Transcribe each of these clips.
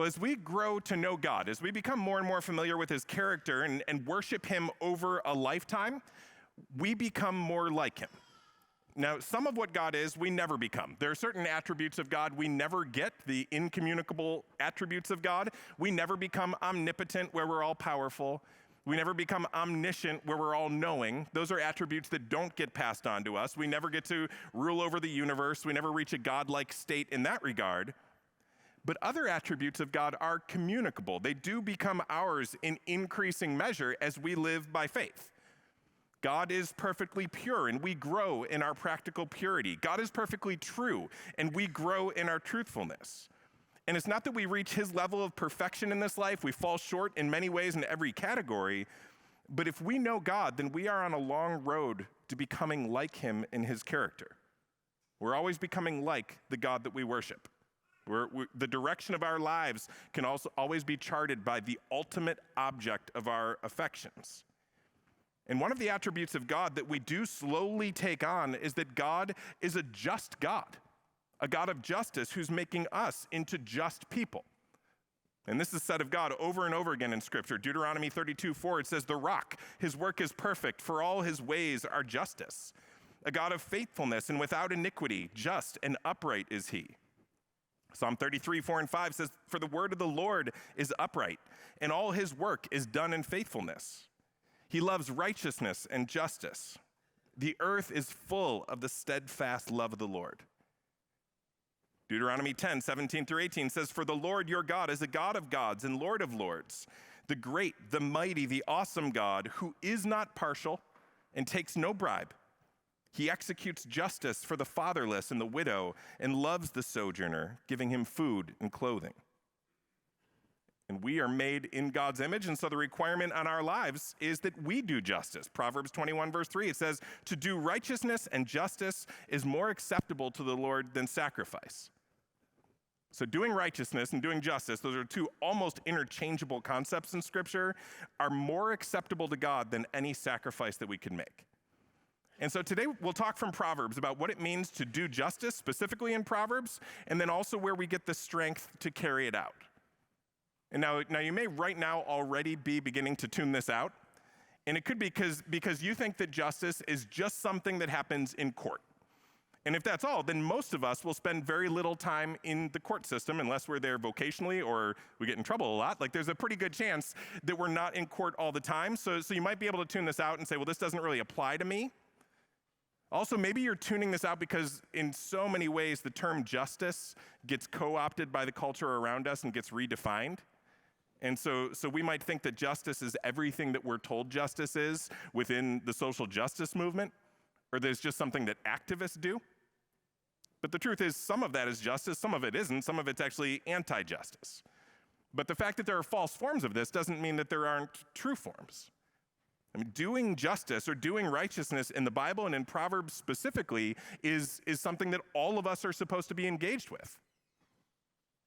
Well, as we grow to know God, as we become more and more familiar with his character and worship him over a lifetime, we become more like him. Now, some of what God is, we never become. There are certain attributes of God we never get, the incommunicable attributes of God. We never become omnipotent, where we're all powerful. We never become omniscient, where we're all knowing. Those are attributes that don't get passed on to us. We never get to rule over the universe. We never reach a godlike state in that regard. But other attributes of God are communicable. They do become ours in increasing measure as we live by faith. God is perfectly pure, and we grow in our practical purity. God is perfectly true, and we grow in our truthfulness. And it's not that we reach his level of perfection in this life. We fall short in many ways in every category. But if we know God, then we are on a long road to becoming like him in his character. We're always becoming like the God that we worship. The direction of our lives can also always be charted by the ultimate object of our affections. And one of the attributes of God that we do slowly take on is that God is a just God, a God of justice who's making us into just people. And this is said of God over and over again in Scripture. Deuteronomy 32:4, it says, "The rock, his work is perfect, for all his ways are justice. A God of faithfulness and without iniquity, just and upright is he." Psalm 33:4-5 says, "For the word of the Lord is upright, and all his work is done in faithfulness. He loves righteousness and justice. The earth is full of the steadfast love of the Lord." Deuteronomy 10:17-18 says, "For the Lord your God is a God of gods and Lord of lords, the great, the mighty, the awesome God, who is not partial and takes no bribe. He executes justice for the fatherless and the widow and loves the sojourner, giving him food and clothing." And we are made in God's image, and so the requirement on our lives is that we do justice. Proverbs 21:3, it says, "To do righteousness and justice is more acceptable to the Lord than sacrifice." So doing righteousness and doing justice, those are two almost interchangeable concepts in Scripture, are more acceptable to God than any sacrifice that we can make. And so today we'll talk from Proverbs about what it means to do justice, specifically in Proverbs, and then also where we get the strength to carry it out. And now you may right now already be beginning to tune this out, and it could be because you think that justice is just something that happens in court. And if that's all, then most of us will spend very little time in the court system unless we're there vocationally or we get in trouble a lot. Like there's a pretty good chance that we're not in court all the time. So you might be able to tune this out and say, well, this doesn't really apply to me. Also, maybe you're tuning this out because in so many ways the term justice gets co-opted by the culture around us and gets redefined. And so we might think that justice is everything that we're told justice is within the social justice movement, or there's just something that activists do. But the truth is, some of that is justice, some of it isn't, some of it's actually anti-justice. But the fact that there are false forms of this doesn't mean that there aren't true forms. I mean, doing justice or doing righteousness in the Bible and in Proverbs specifically is something that all of us are supposed to be engaged with.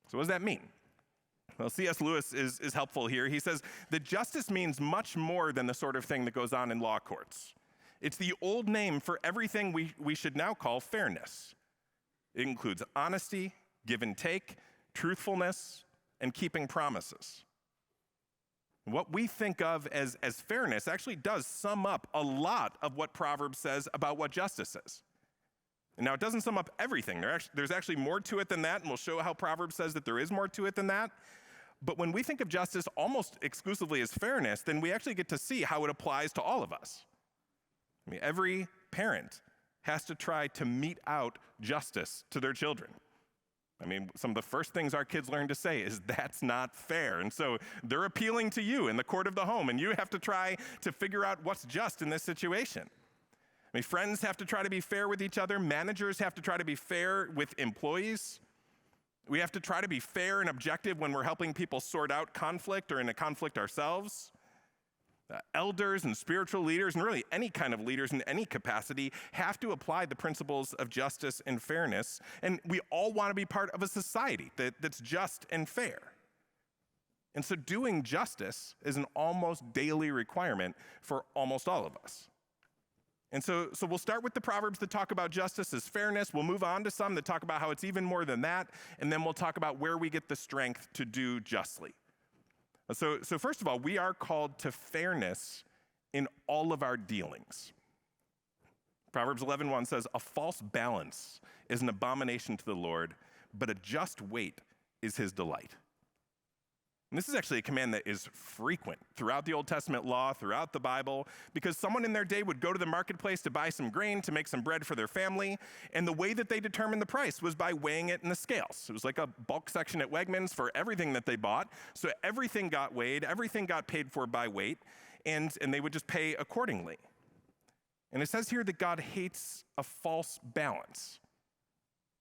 So what does that mean? Well, C.S. Lewis is helpful here. He says that justice means much more than the sort of thing that goes on in law courts. It's the old name for everything we should now call fairness. It includes honesty, give and take, truthfulness, and keeping promises. What we think of as fairness actually does sum up a lot of what Proverbs says about what justice is. And now, it doesn't sum up everything. There's actually more to it than that, and we'll show how Proverbs says that there is more to it than that. But when we think of justice almost exclusively as fairness, then we actually get to see how it applies to all of us. I mean, every parent has to try to mete out justice to their children. I mean, some of the first things our kids learn to say is, "That's not fair." And so they're appealing to you in the court of the home, and you have to try to figure out what's just in this situation. I mean, friends have to try to be fair with each other. Managers have to try to be fair with employees. We have to try to be fair and objective when we're helping people sort out conflict or in a conflict ourselves. Elders and spiritual leaders, and really any kind of leaders in any capacity, have to apply the principles of justice and fairness. And we all want to be part of a society that's just and fair. And so doing justice is an almost daily requirement for almost all of us. And so we'll start with the Proverbs that talk about justice as fairness. We'll move on to some that talk about how it's even more than that. And then we'll talk about where we get the strength to do justly. So first of all, we are called to fairness in all of our dealings. Proverbs 11:1 says, "A false balance is an abomination to the Lord, but a just weight is his delight." And this is actually a command that is frequent throughout the Old Testament law, throughout the Bible, because someone in their day would go to the marketplace to buy some grain to make some bread for their family, and the way that they determined the price was by weighing it in the scales. It was like a bulk section at Wegmans for everything that they bought, so everything got weighed, everything got paid for by weight, and they would just pay accordingly. And it says here that God hates a false balance.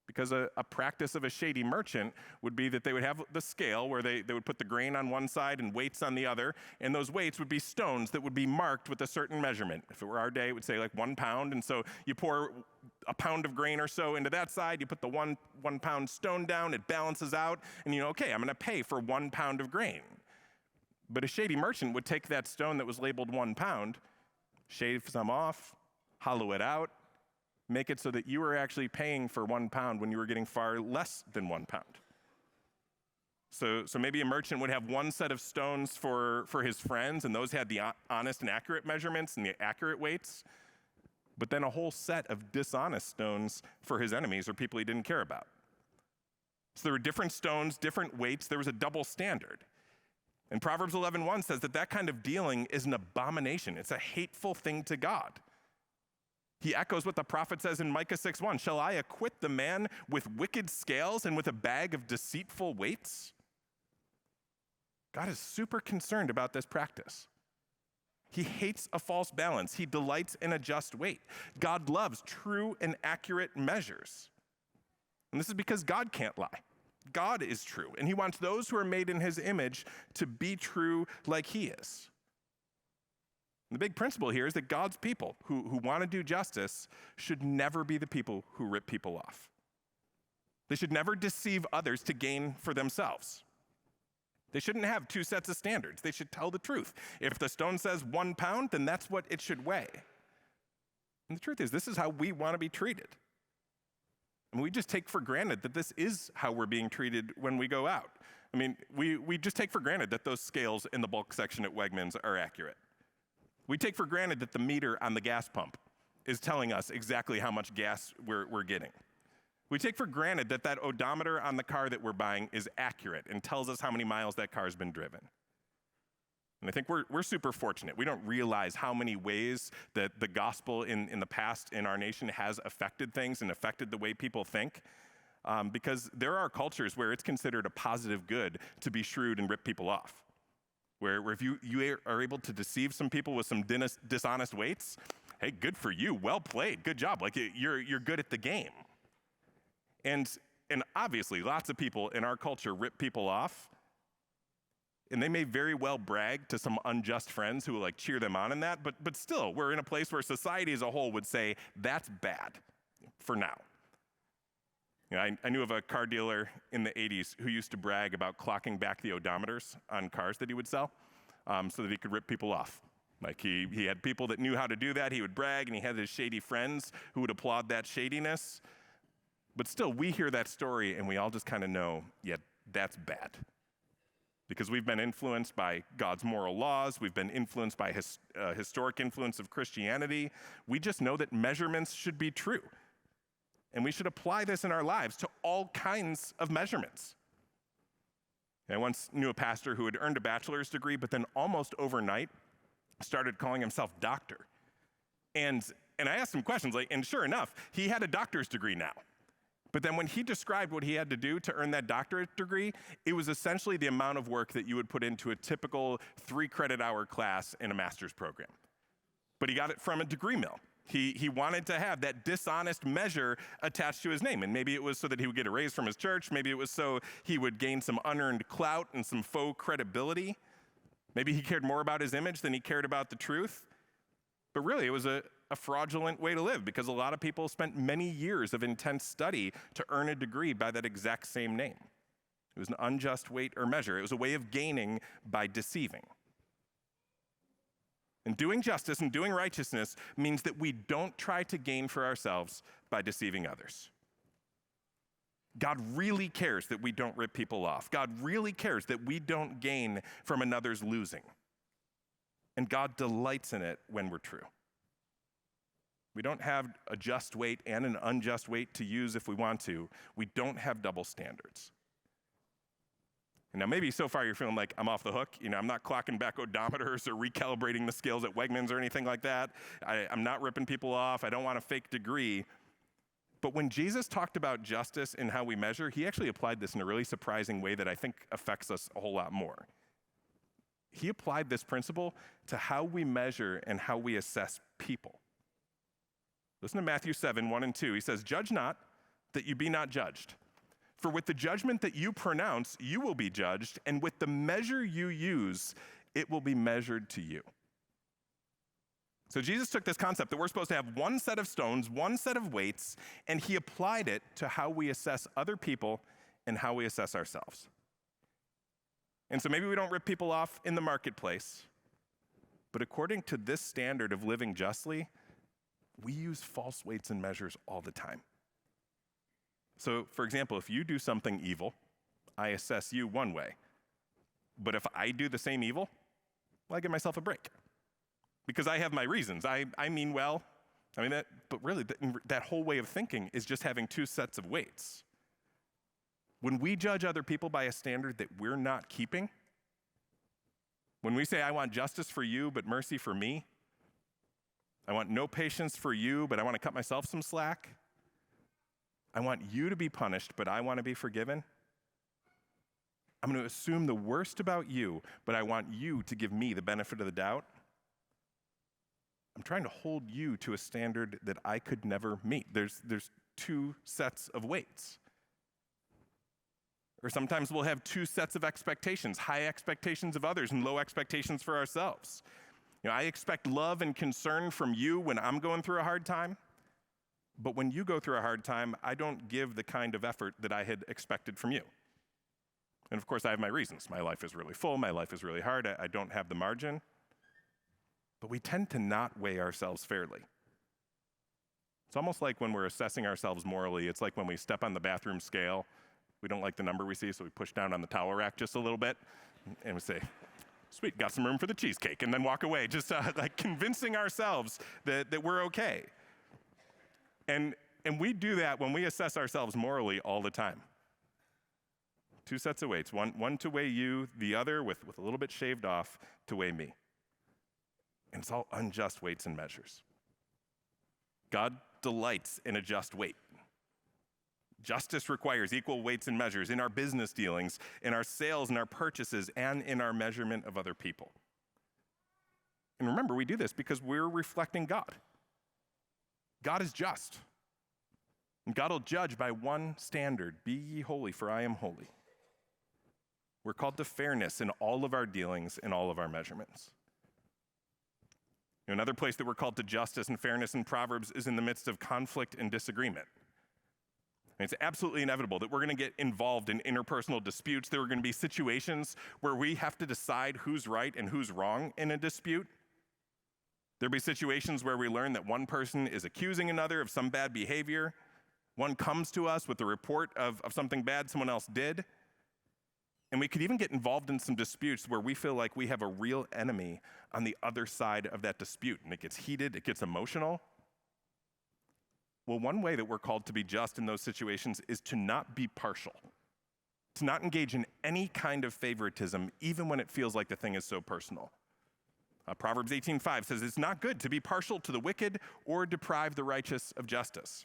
Because a practice of a shady merchant would be that they would have the scale where they would put the grain on one side and weights on the other, and those weights would be stones that would be marked with a certain measurement. If it were our day, it would say like 1 pound, and so you pour a pound of grain or so into that side, you put the one pound stone down, it balances out, and okay, I'm gonna pay for 1 pound of grain. But a shady merchant would take that stone that was labeled 1 pound, shave some off, hollow it out, make it so that you were actually paying for 1 pound when you were getting far less than 1 pound. So maybe a merchant would have one set of stones for his friends, and those had the honest and accurate measurements and the accurate weights, but then a whole set of dishonest stones for his enemies or people he didn't care about. So there were different stones, different weights, there was a double standard. And Proverbs 11:1 says that kind of dealing is an abomination. It's a hateful thing to God. He echoes what the prophet says in Micah 6:1, "Shall I acquit the man with wicked scales and with a bag of deceitful weights?" God is super concerned about this practice. He hates a false balance. He delights in a just weight. God loves true and accurate measures. And this is because God can't lie. God is true, and he wants those who are made in his image to be true like he is. The big principle here is that God's people who want to do justice should never be the people who rip people off. They should never deceive others to gain for themselves. They shouldn't have 2 sets of standards. They should tell the truth. If the stone says 1 pound, then that's what it should weigh. And the truth is, this is how we want to be treated. And we just take for granted that this is how we're being treated when we go out. I mean, we just take for granted that those scales in the bulk section at Wegmans are accurate. We take for granted that the meter on the gas pump is telling us exactly how much gas we're getting. We take for granted that odometer on the car that we're buying is accurate and tells us how many miles that car's been driven. And I think we're super fortunate. We don't realize how many ways that the gospel in the past in our nation has affected things and affected the way people think. Because there are cultures where it's considered a positive good to be shrewd and rip people off. Where if you are able to deceive some people with some dishonest weights, hey, good for you, well played, good job. Like you're good at the game. And obviously, lots of people in our culture rip people off, and they may very well brag to some unjust friends who will like cheer them on in that. But still, we're in a place where society as a whole would say that's bad for now. You know, I knew of a car dealer in the 80s who used to brag about clocking back the odometers on cars that he would sell so that he could rip people off. Like he had people that knew how to do that. He would brag, and he had his shady friends who would applaud that shadiness. But still, we hear that story, and we all just kind of know, yeah, that's bad. Because we've been influenced by God's moral laws. We've been influenced by historic influence of Christianity. We just know that measurements should be true. And we should apply this in our lives to all kinds of measurements. I once knew a pastor who had earned a bachelor's degree, but then almost overnight started calling himself doctor. And I asked him questions, and sure enough, he had a doctor's degree now. But then when he described what he had to do to earn that doctorate degree, it was essentially the amount of work that you would put into a typical 3-credit-hour class in a master's program. But he got it from a degree mill. He wanted to have that dishonest measure attached to his name. And maybe it was so that he would get a raise from his church. Maybe it was so he would gain some unearned clout and some faux credibility. Maybe he cared more about his image than he cared about the truth. But really, it was a fraudulent way to live, because a lot of people spent many years of intense study to earn a degree by that exact same name. It was an unjust weight or measure. It was a way of gaining by deceiving. And doing justice and doing righteousness means that we don't try to gain for ourselves by deceiving others. God really cares that we don't rip people off. God really cares that we don't gain from another's losing. And God delights in it when we're true. We don't have a just weight and an unjust weight to use if we want to. We don't have double standards. And now maybe so far you're feeling like I'm off the hook. I'm not clocking back odometers or recalibrating the scales at Wegmans or anything like that. I'm not ripping people off. I don't want a fake degree. But when Jesus talked about justice and how we measure, he actually applied this in a really surprising way that I think affects us a whole lot more. He applied this principle to how we measure and how we assess people. Listen to Matthew 7, 1 and 2. He says, "Judge not, that you be not judged. For with the judgment that you pronounce, you will be judged, and with the measure you use, it will be measured to you." So Jesus took this concept that we're supposed to have one set of stones, one set of weights, and he applied it to how we assess other people and how we assess ourselves. And so maybe we don't rip people off in the marketplace, but according to this standard of living justly, we use false weights and measures all the time. So, for example, if you do something evil, I assess you one way. But if I do the same evil, well, I give myself a break. Because I have my reasons. I mean well. But really, that whole way of thinking is just having two sets of weights. When we judge other people by a standard that we're not keeping, when we say, I want justice for you, but mercy for me, I want no patience for you, but I want to cut myself some slack, I want you to be punished, but I want to be forgiven, I'm going to assume the worst about you, but I want you to give me the benefit of the doubt, I'm trying to hold you to a standard that I could never meet. There's two sets of weights. Or sometimes we'll have two sets of expectations, high expectations of others and low expectations for ourselves. I expect love and concern from you when I'm going through a hard time, but when you go through a hard time, I don't give the kind of effort that I had expected from you. And of course, I have my reasons. My life is really full, my life is really hard, I don't have the margin. But we tend to not weigh ourselves fairly. It's almost like when we're assessing ourselves morally, it's like when we step on the bathroom scale, we don't like the number we see, so we push down on the towel rack just a little bit, and we say, sweet, got some room for the cheesecake, and then walk away, just like convincing ourselves that we're okay. And we do that when we assess ourselves morally all the time. Two sets of weights, one to weigh you, the other with a little bit shaved off to weigh me. And it's all unjust weights and measures. God delights in a just weight. Justice requires equal weights and measures in our business dealings, in our sales and our purchases, and in our measurement of other people. And remember, we do this because we're reflecting God. God is just. And God will judge by one standard: be ye holy, for I am holy. We're called to fairness in all of our dealings, in all of our measurements. Another place that we're called to justice and fairness in Proverbs is in the midst of conflict and disagreement. And it's absolutely inevitable that we're going to get involved in interpersonal disputes. There are going to be situations where we have to decide who's right and who's wrong in a dispute. There'll be situations where we learn that one person is accusing another of some bad behavior. One comes to us with a report of something bad someone else did. And we could even get involved in some disputes where we feel like we have a real enemy on the other side of that dispute. And it gets heated, it gets emotional. Well, one way that we're called to be just in those situations is to not be partial, to not engage in any kind of favoritism, even when it feels like the thing is so personal. Proverbs 18:5 says, it's not good to be partial to the wicked or deprive the righteous of justice.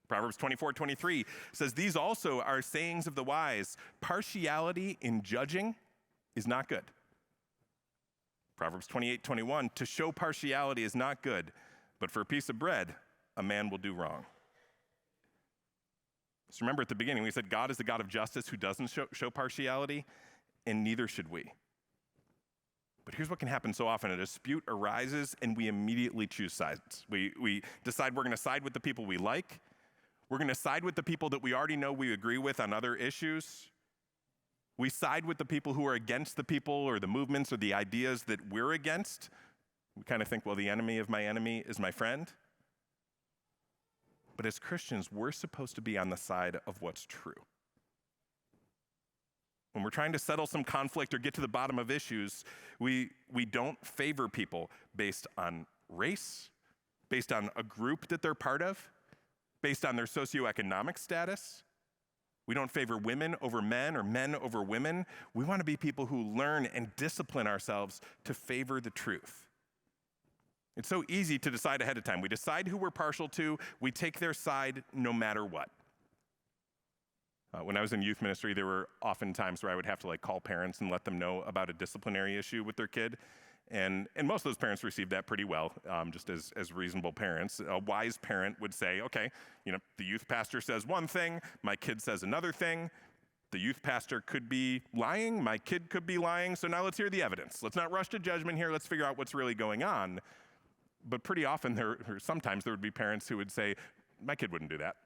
Proverbs 24:23 says, these also are sayings of the wise. Partiality in judging is not good. Proverbs 28:21, to show partiality is not good, but for a piece of bread, a man will do wrong. So remember at the beginning, we said God is the God of justice who doesn't show partiality, and neither should we. But here's what can happen so often. A dispute arises, and we immediately choose sides. We decide we're going to side with the people we like. We're going to side with the people that we already know we agree with on other issues. We side with the people who are against the people or the movements or the ideas that we're against, We kind of think, well, the enemy of my enemy is my friend. But as Christians, we're supposed to be on the side of what's true. When we're trying to settle some conflict or get to the bottom of issues, we don't favor people based on race, based on a group that they're part of, based on their socioeconomic status. We don't favor women over men or men over women. We want to be people who learn and discipline ourselves to favor the truth. It's so easy to decide ahead of time. We decide who we're partial to. We take their side no matter what. When I was in youth ministry, there were often times where I would have to call parents and let them know about a disciplinary issue with their kid. And most of those parents received that pretty well, just as reasonable parents. A wise parent would say, okay, the youth pastor says one thing, my kid says another thing. The youth pastor could be lying, my kid could be lying, so now let's hear the evidence. Let's not rush to judgment here, let's figure out what's really going on. But pretty often, sometimes there would be parents who would say, my kid wouldn't do that.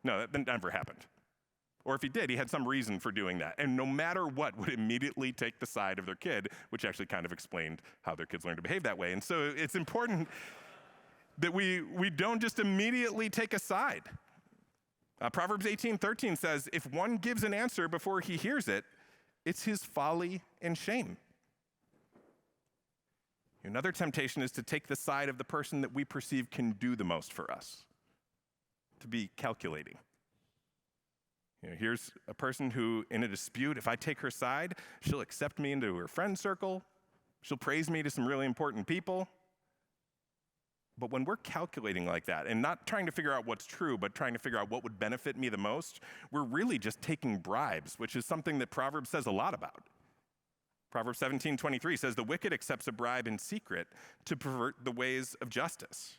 No, that never happened. Or if he did, he had some reason for doing that. And no matter what, would immediately take the side of their kid, which actually kind of explained how their kids learned to behave that way. And so it's important that we don't just immediately take a side. Proverbs 18:13 says, if one gives an answer before he hears it, it's his folly and shame. Another temptation is to take the side of the person that we perceive can do the most for us, to be calculating. Here's a person who, in a dispute, if I take her side, she'll accept me into her friend circle, she'll praise me to some really important people. But when we're calculating like that, and not trying to figure out what's true, but trying to figure out what would benefit me the most, we're really just taking bribes, which is something that Proverbs says a lot about. Proverbs 17:23 says, the wicked accepts a bribe in secret to pervert the ways of justice.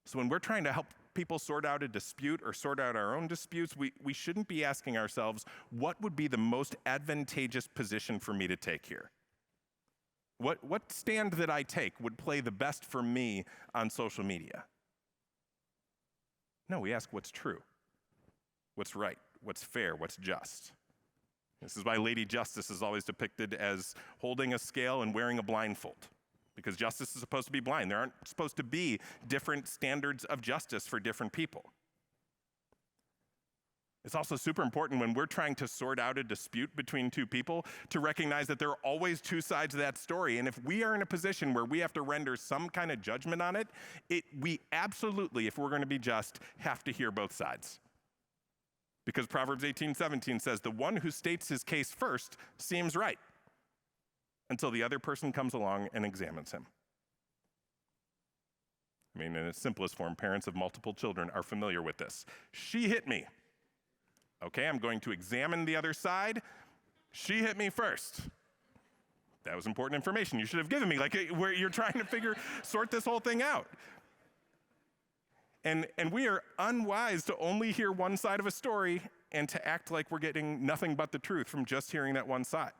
So when we're trying to help people sort out a dispute or sort out our own disputes, we shouldn't be asking ourselves, what would be the most advantageous position for me to take here? What stand that I take would play the best for me on social media? No, we ask what's true, what's right, what's fair, what's just. This is why Lady Justice is always depicted as holding a scale and wearing a blindfold, because justice is supposed to be blind. There aren't supposed to be different standards of justice for different people. It's also super important when we're trying to sort out a dispute between two people to recognize that there are always two sides of that story. And if we are in a position where we have to render some kind of judgment on it, we absolutely, if we're going to be just, have to hear both sides. Because Proverbs 18:17 says, the one who states his case first seems right until the other person comes along and examines him. In its simplest form, parents of multiple children are familiar with this. She hit me. Okay, I'm going to examine the other side. She hit me first. That was important information you should have given me, where you're trying to sort this whole thing out. And we are unwise to only hear one side of a story and to act like we're getting nothing but the truth from just hearing that one side.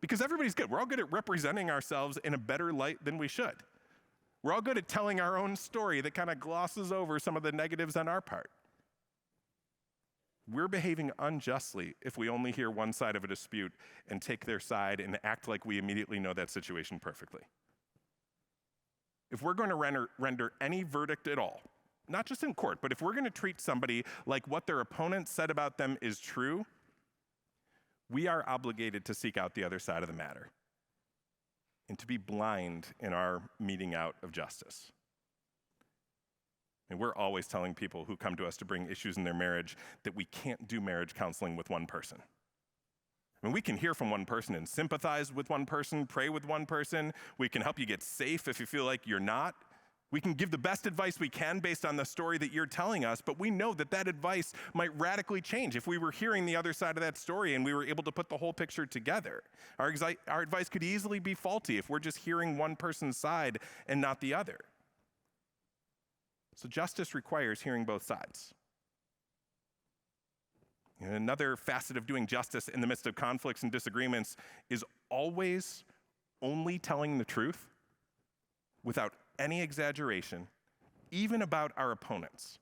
Because everybody's good. We're all good at representing ourselves in a better light than we should. We're all good at telling our own story that kind of glosses over some of the negatives on our part. We're behaving unjustly if we only hear one side of a dispute and take their side and act like we immediately know that situation perfectly. If we're going to render any verdict at all, not just in court, but if we're going to treat somebody like what their opponent said about them is true, we are obligated to seek out the other side of the matter and to be blind in our meting out of justice. And we're always telling people who come to us to bring issues in their marriage that we can't do marriage counseling with one person. We can hear from one person and sympathize with one person, pray with one person. We can help you get safe if you feel like you're not. We can give the best advice we can based on the story that you're telling us, but we know that advice might radically change if we were hearing the other side of that story and we were able to put the whole picture together. Our advice could easily be faulty if we're just hearing one person's side and not the other. So justice requires hearing both sides. Another facet of doing justice in the midst of conflicts and disagreements is always only telling the truth without any exaggeration, even about our opponents.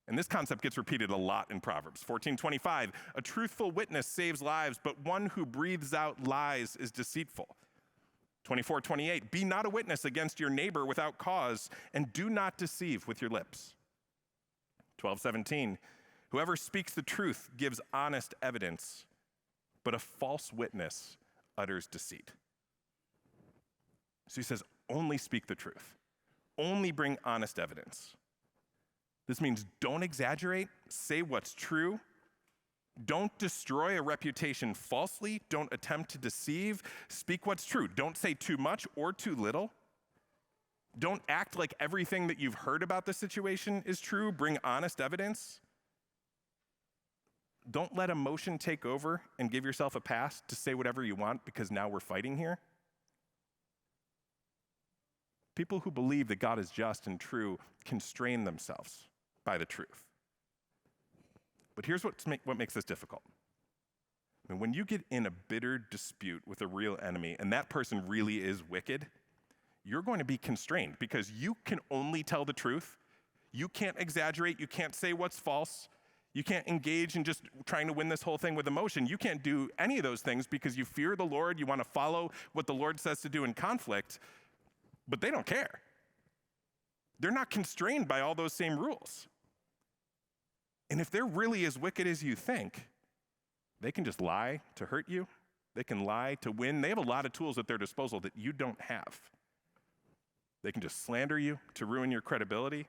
And this concept gets repeated a lot in Proverbs. 14:25, a truthful witness saves lives, but one who breathes out lies is deceitful. 24:28, be not a witness against your neighbor without cause, and do not deceive with your lips. 12:17, whoever speaks the truth gives honest evidence, but a false witness utters deceit. So he says, only speak the truth. Only bring honest evidence. This means don't exaggerate, say what's true. Don't destroy a reputation falsely. Don't attempt to deceive. Speak what's true. Don't say too much or too little. Don't act like everything that you've heard about the situation is true. Bring honest evidence. Don't let emotion take over and give yourself a pass to say whatever you want because now we're fighting here. People who believe that God is just and true constrain themselves by the truth. But here's what makes this difficult. I mean, when you get in a bitter dispute with a real enemy and that person really is wicked, you're going to be constrained because you can only tell the truth. You can't exaggerate. You can't say what's false. You can't engage in just trying to win this whole thing with emotion. You can't do any of those things because you fear the Lord. You want to follow what the Lord says to do in conflict, but they don't care. They're not constrained by all those same rules. And if they're really as wicked as you think, they can just lie to hurt you. They can lie to win. They have a lot of tools at their disposal that you don't have. They can just slander you to ruin your credibility.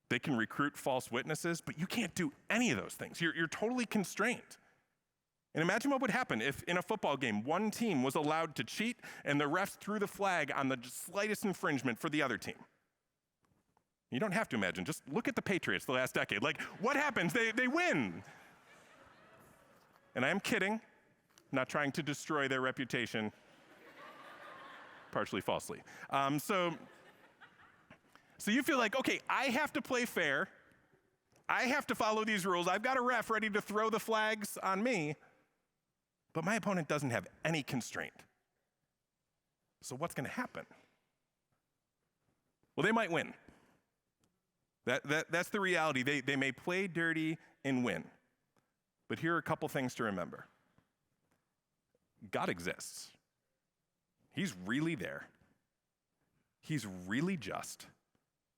They can recruit false witnesses, but you can't do any of those things. You're totally constrained. And imagine what would happen if in a football game, one team was allowed to cheat and the refs threw the flag on the slightest infringement for the other team. You don't have to imagine. Just look at the Patriots the last decade. Like, what happens? They win. And I am kidding. I'm not trying to destroy their reputation, partially falsely. So you feel like, okay, I have to play fair. I have to follow these rules. I've got a ref ready to throw the flags on me. But my opponent doesn't have any constraint. So what's going to happen? Well, they might win. That's the reality. They may play dirty and win. But here are a couple things to remember. God exists. He's really there. He's really just.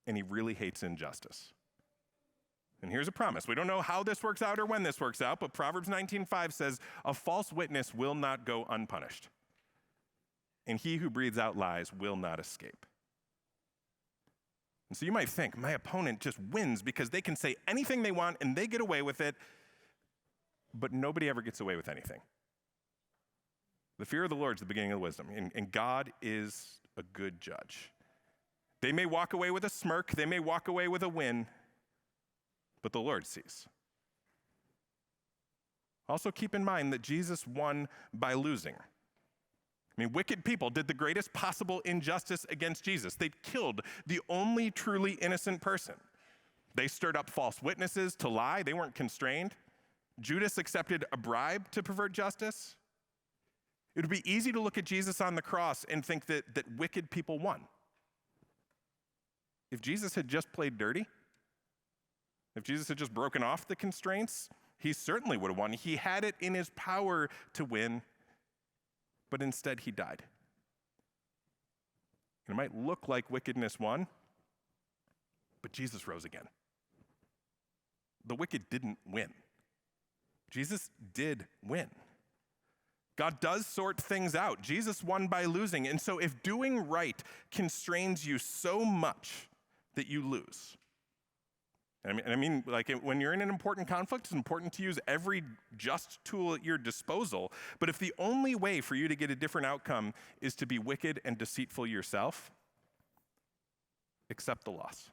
And he really hates injustice. And here's a promise. We don't know how this works out or when this works out, but Proverbs 19:5 says, a false witness will not go unpunished. And he who breathes out lies will not escape. And so you might think, my opponent just wins because they can say anything they want and they get away with it, but nobody ever gets away with anything. The fear of the Lord is the beginning of wisdom, and God is a good judge. They may walk away with a smirk, they may walk away with a win, but the Lord sees. Also keep in mind that Jesus won by losing. I mean, wicked people did the greatest possible injustice against Jesus. They killed the only truly innocent person. They stirred up false witnesses to lie. They weren't constrained. Judas accepted a bribe to pervert justice. It would be easy to look at Jesus on the cross and think that wicked people won. If Jesus had just played dirty, if Jesus had just broken off the constraints, he certainly would have won. He had it in his power to win, but instead he died. And it might look like wickedness won, but Jesus rose again. The wicked didn't win. Jesus did win. God does sort things out. Jesus won by losing. And so if doing right constrains you so much that you lose, I mean, like when you're in an important conflict, it's important to use every just tool at your disposal. But if the only way for you to get a different outcome is to be wicked and deceitful yourself, accept the loss.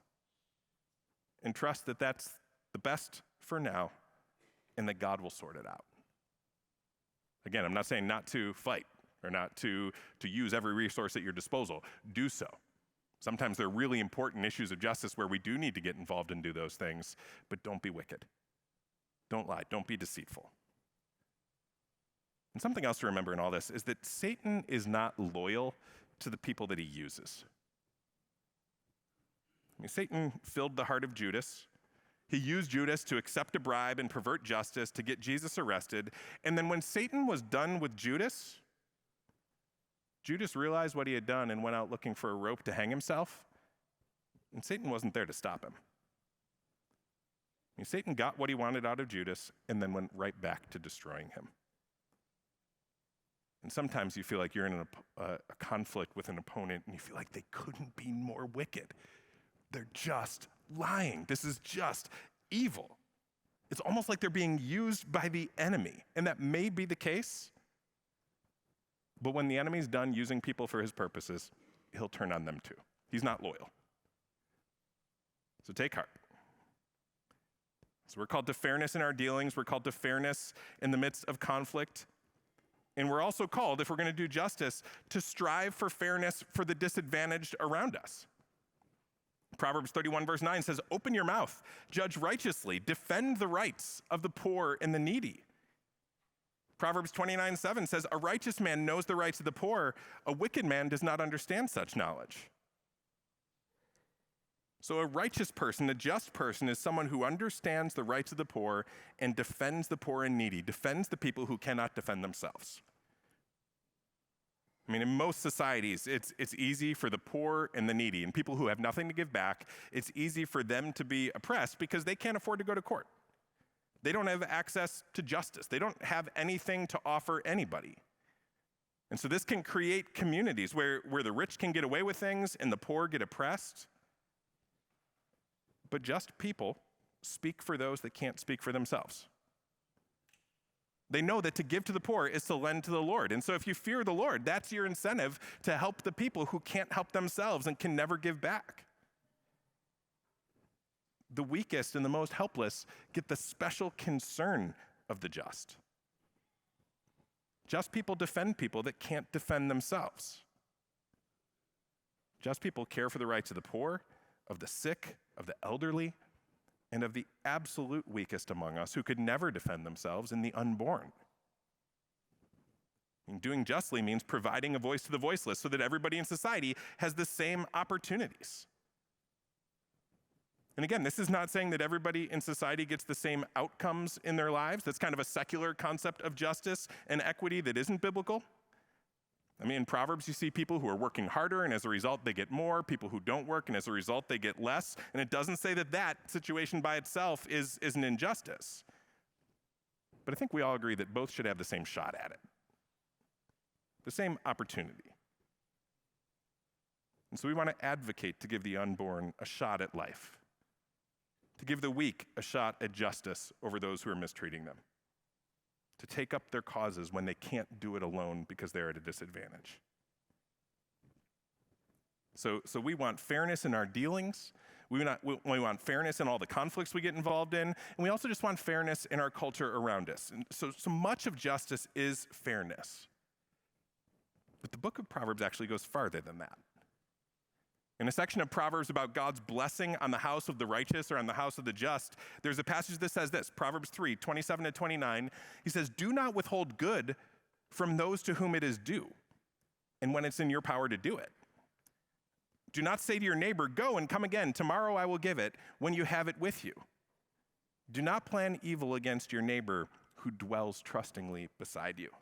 And trust that that's the best for now and that God will sort it out. Again, I'm not saying not to fight or not to use every resource at your disposal. Do so. Sometimes there are really important issues of justice where we do need to get involved and do those things, but don't be wicked. Don't lie. Don't be deceitful. And something else to remember in all this is that Satan is not loyal to the people that he uses. I mean, Satan filled the heart of Judas. He used Judas to accept a bribe and pervert justice to get Jesus arrested. And then when Satan was done with Judas, Judas realized what he had done and went out looking for a rope to hang himself, and Satan wasn't there to stop him. Satan got what he wanted out of Judas and then went right back to destroying him. And sometimes you feel like you're in a conflict with an opponent and you feel like they couldn't be more wicked. They're just lying. This is just evil. It's almost like they're being used by the enemy. And that may be the case. But when the enemy's done using people for his purposes, he'll turn on them too. He's not loyal. So take heart. So we're called to fairness in our dealings. We're called to fairness in the midst of conflict. And we're also called, if we're going to do justice, to strive for fairness for the disadvantaged around us. Proverbs 31 verse 9 says, "Open your mouth, judge righteously, defend the rights of the poor and the needy." Proverbs 29:7 says, "A righteous man knows the rights of the poor. A wicked man does not understand such knowledge." So a righteous person, a just person, is someone who understands the rights of the poor and defends the poor and needy, defends the people who cannot defend themselves. I mean, in most societies, it's easy for the poor and the needy and people who have nothing to give back, it's easy for them to be oppressed because they can't afford to go to court. They don't have access to justice. They don't have anything to offer anybody. And so this can create communities where the rich can get away with things and the poor get oppressed. But just people speak for those that can't speak for themselves. They know that to give to the poor is to lend to the Lord. And so if you fear the Lord, that's your incentive to help the people who can't help themselves and can never give back. The weakest and the most helpless get the special concern of the just. Just people defend people that can't defend themselves. Just people care for the rights of the poor, of the sick, of the elderly, and of the absolute weakest among us who could never defend themselves, and the unborn. And doing justly means providing a voice to the voiceless so that everybody in society has the same opportunities. And again, this is not saying that everybody in society gets the same outcomes in their lives. That's kind of a secular concept of justice and equity that isn't biblical. I mean, in Proverbs, you see people who are working harder, and as a result, they get more. People who don't work, and as a result, they get less. And it doesn't say that that situation by itself is an injustice. But I think we all agree that both should have the same shot at it, the same opportunity. And so we want to advocate to give the unborn a shot at life, to give the weak a shot at justice over those who are mistreating them, to take up their causes when they can't do it alone because they're at a disadvantage. So we want fairness in our dealings. We want fairness in all the conflicts we get involved in. And we also just want fairness in our culture around us. And so much of justice is fairness. But the book of Proverbs actually goes farther than that. In a section of Proverbs about God's blessing on the house of the righteous or on the house of the just, there's a passage that says this, Proverbs 3, 27 to 29. He says, "Do not withhold good from those to whom it is due, and when it's in your power to do it. Do not say to your neighbor, 'Go and come again, tomorrow I will give it,' when you have it with you. Do not plan evil against your neighbor who dwells trustingly beside you."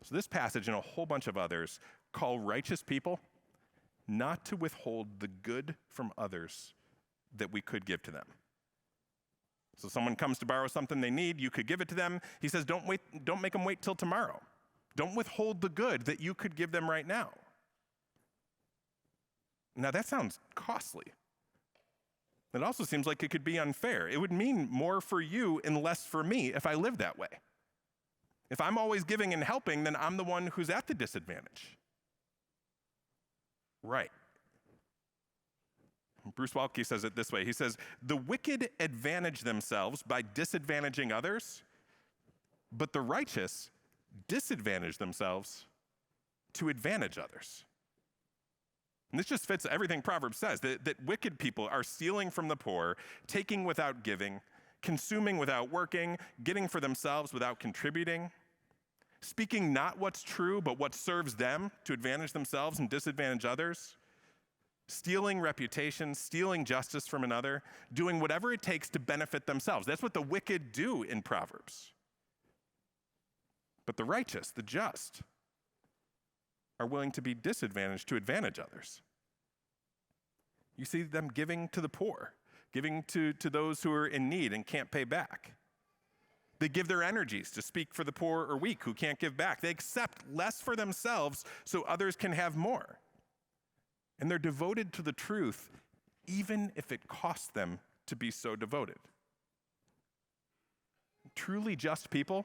So this passage and a whole bunch of others call righteous people not to withhold the good from others that we could give to them. So someone comes to borrow something they need, you could give it to them. He says, don't make them wait till tomorrow. Don't withhold the good that you could give them right now. Now that sounds costly. It also seems like it could be unfair. It would mean more for you and less for me if I lived that way. If I'm always giving and helping, then I'm the one who's at the disadvantage. Right. Bruce Waltke says it this way. He says, "The wicked advantage themselves by disadvantaging others, but the righteous disadvantage themselves to advantage others." And this just fits everything Proverbs says, that wicked people are stealing from the poor, taking without giving, consuming without working, getting for themselves without contributing, speaking not what's true, but what serves them to advantage themselves and disadvantage others, stealing reputation, stealing justice from another, doing whatever it takes to benefit themselves. That's what the wicked do in Proverbs. But the righteous, the just, are willing to be disadvantaged to advantage others. You see them giving to the poor, giving to those who are in need and can't pay back. They give their energies to speak for the poor or weak who can't give back. They accept less for themselves so others can have more. And they're devoted to the truth, even if it costs them to be so devoted. Truly just people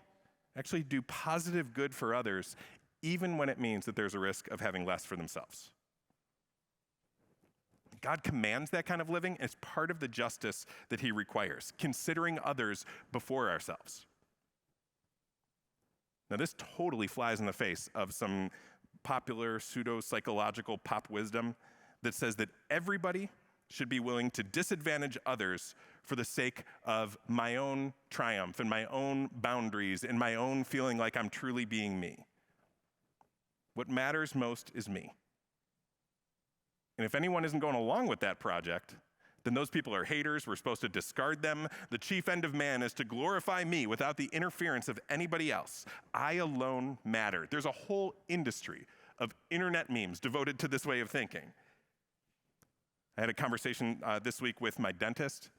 actually do positive good for others, even when it means that there's a risk of having less for themselves. God commands that kind of living as part of the justice that he requires, considering others before ourselves. Now, this totally flies in the face of some popular pseudo-psychological pop wisdom that says that everybody should be willing to disadvantage others for the sake of my own triumph and my own boundaries and my own feeling like I'm truly being me. What matters most is me. And if anyone isn't going along with that project, then those people are haters. We're supposed to discard them. The chief end of man is to glorify me without the interference of anybody else. I alone matter. There's a whole industry of internet memes devoted to this way of thinking. I had a conversation this week with my dentist,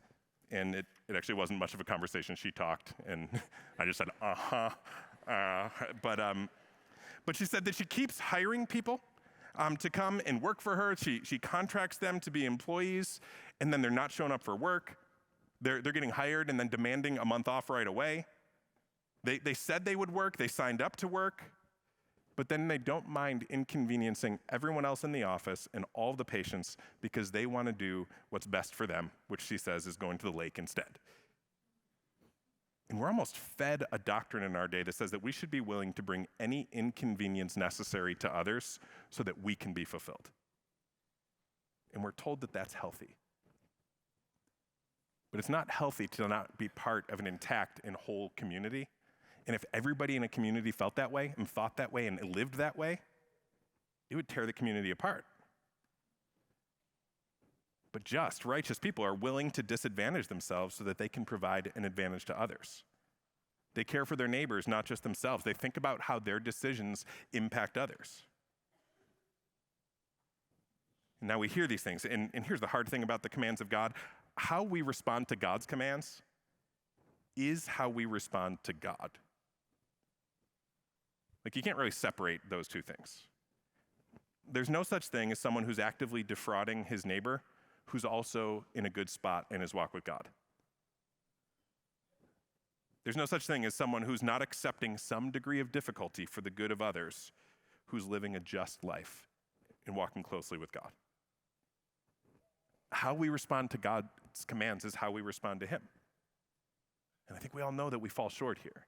and it actually wasn't much of a conversation. She talked, and I just said, But she said that she keeps hiring people to come and work for her. She contracts them to be employees, and then they're not showing up for work. They're getting hired and then demanding a month off right away. They said they would work, they signed up to work, but then they don't mind inconveniencing everyone else in the office and all the patients because they want to do what's best for them, which she says is going to the lake instead. And we're almost fed a doctrine in our day that says that we should be willing to bring any inconvenience necessary to others so that we can be fulfilled. And we're told that that's healthy. But it's not healthy to not be part of an intact and whole community. And if everybody in a community felt that way and thought that way and lived that way, it would tear the community apart. But just, righteous people are willing to disadvantage themselves so that they can provide an advantage to others. They care for their neighbors, not just themselves. They think about how their decisions impact others. And now we hear these things, and here's the hard thing about the commands of God. How we respond to God's commands is how we respond to God. Like, you can't really separate those two things. There's no such thing as someone who's actively defrauding his neighbor who's also in a good spot in his walk with God. There's no such thing as someone who's not accepting some degree of difficulty for the good of others, who's living a just life and walking closely with God. How we respond to God's commands is how we respond to him. And I think we all know that we fall short here.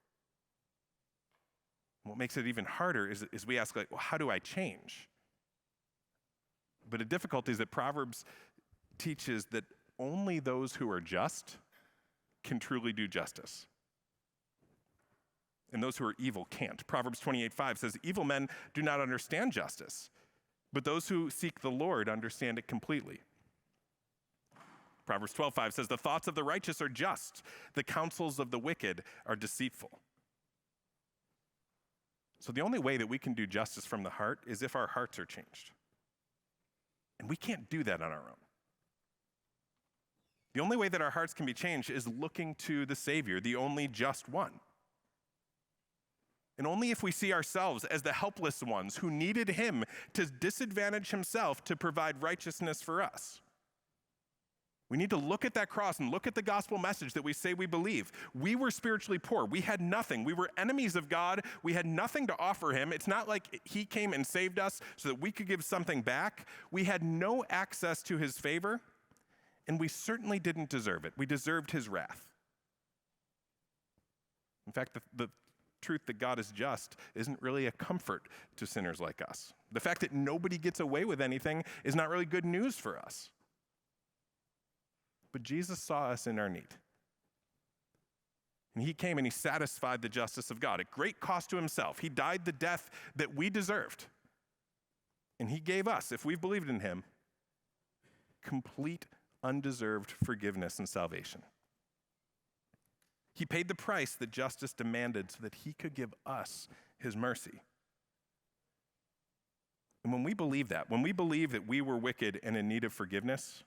What makes it even harder is we ask, like, well, how do I change? But the difficulty is that Proverbs teaches that only those who are just can truly do justice. And those who are evil can't. Proverbs 28:5 says, evil men do not understand justice, but those who seek the Lord understand it completely. Proverbs 12:5 says, the thoughts of the righteous are just, the counsels of the wicked are deceitful. So the only way that we can do justice from the heart is if our hearts are changed. And we can't do that on our own. The only way that our hearts can be changed is looking to the Savior, the only just one. And only if we see ourselves as the helpless ones who needed him to disadvantage himself to provide righteousness for us. We need to look at that cross and look at the gospel message that we say we believe. We were spiritually poor. We had nothing. We were enemies of God. We had nothing to offer him. It's not like he came and saved us so that we could give something back. We had no access to his favor, and we certainly didn't deserve it. We deserved his wrath. In fact, the truth that God is just isn't really a comfort to sinners like us. The fact that nobody gets away with anything is not really good news for us. But Jesus saw us in our need. And he came and he satisfied the justice of God at great cost to himself. He died the death that we deserved. And he gave us, if we've believed in him, complete, undeserved forgiveness and salvation. He paid the price that justice demanded so that he could give us his mercy. And when we believe that we were wicked and in need of forgiveness,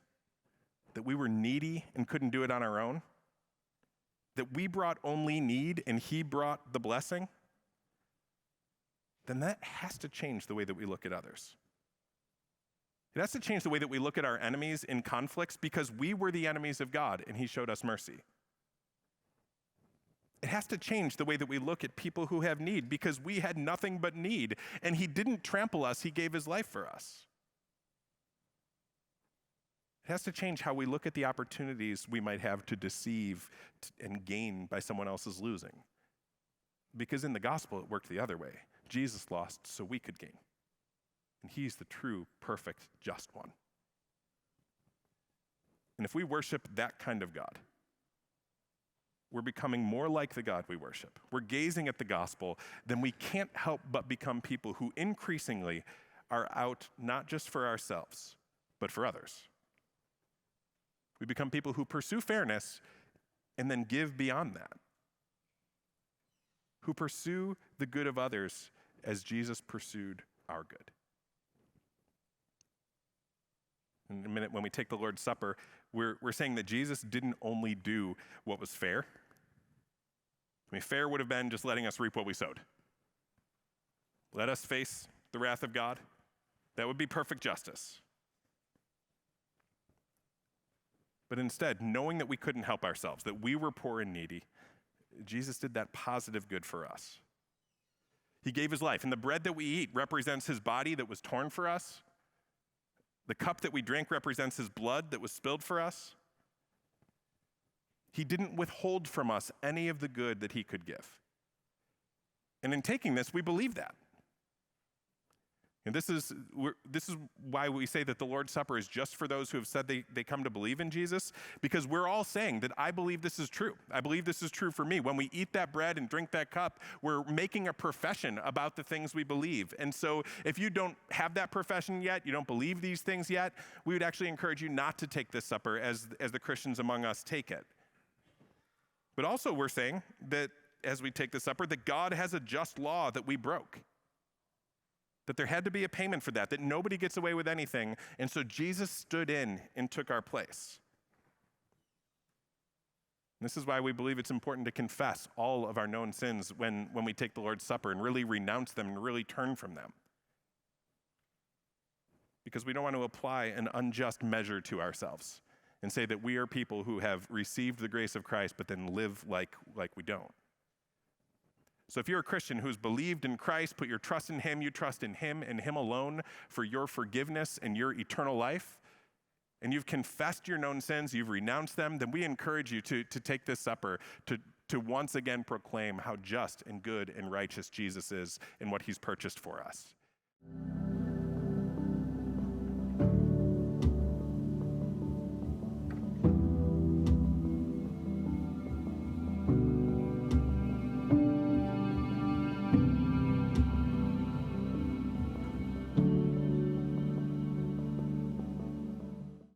that we were needy and couldn't do it on our own, that we brought only need and he brought the blessing, then that has to change the way that we look at others. It has to change the way that we look at our enemies in conflicts, because we were the enemies of God and he showed us mercy. It has to change the way that we look at people who have need, because we had nothing but need and he didn't trample us, he gave his life for us. It has to change how we look at the opportunities we might have to deceive and gain by someone else's losing. Because in the gospel, it worked the other way. Jesus lost so we could gain. And he's the true, perfect, just one. And if we worship that kind of God, we're becoming more like the God we worship. We're gazing at the gospel, then we can't help but become people who increasingly are out not just for ourselves, but for others. We become people who pursue fairness and then give beyond that, who pursue the good of others as Jesus pursued our good. In a minute, when we take the Lord's Supper, we're saying that Jesus didn't only do what was fair. I mean, fair would have been just letting us reap what we sowed. Let us face the wrath of God. That would be perfect justice. But instead, knowing that we couldn't help ourselves, that we were poor and needy, Jesus did that positive good for us. He gave his life. And the bread that we eat represents his body that was torn for us. The cup that we drink represents his blood that was spilled for us. He didn't withhold from us any of the good that he could give. And in taking this, we believe that. And this is why we say that the Lord's Supper is just for those who have said they come to believe in Jesus, because we're all saying that I believe this is true. I believe this is true for me. When we eat that bread and drink that cup, we're making a profession about the things we believe. And so if you don't have that profession yet, you don't believe these things yet, we would actually encourage you not to take this supper as the Christians among us take it. But also we're saying that as we take the supper, that God has a just law that we broke. That there had to be a payment for that nobody gets away with anything. And so Jesus stood in and took our place. And this is why we believe it's important to confess all of our known sins when we take the Lord's Supper and really renounce them and really turn from them. Because we don't want to apply an unjust measure to ourselves and say that we are people who have received the grace of Christ but then live like we don't. So if you're a Christian who's believed in Christ, put your trust in him, you trust in him and him alone for your forgiveness and your eternal life, and you've confessed your known sins, you've renounced them, then we encourage you to take this supper to once again proclaim how just and good and righteous Jesus is and what he's purchased for us.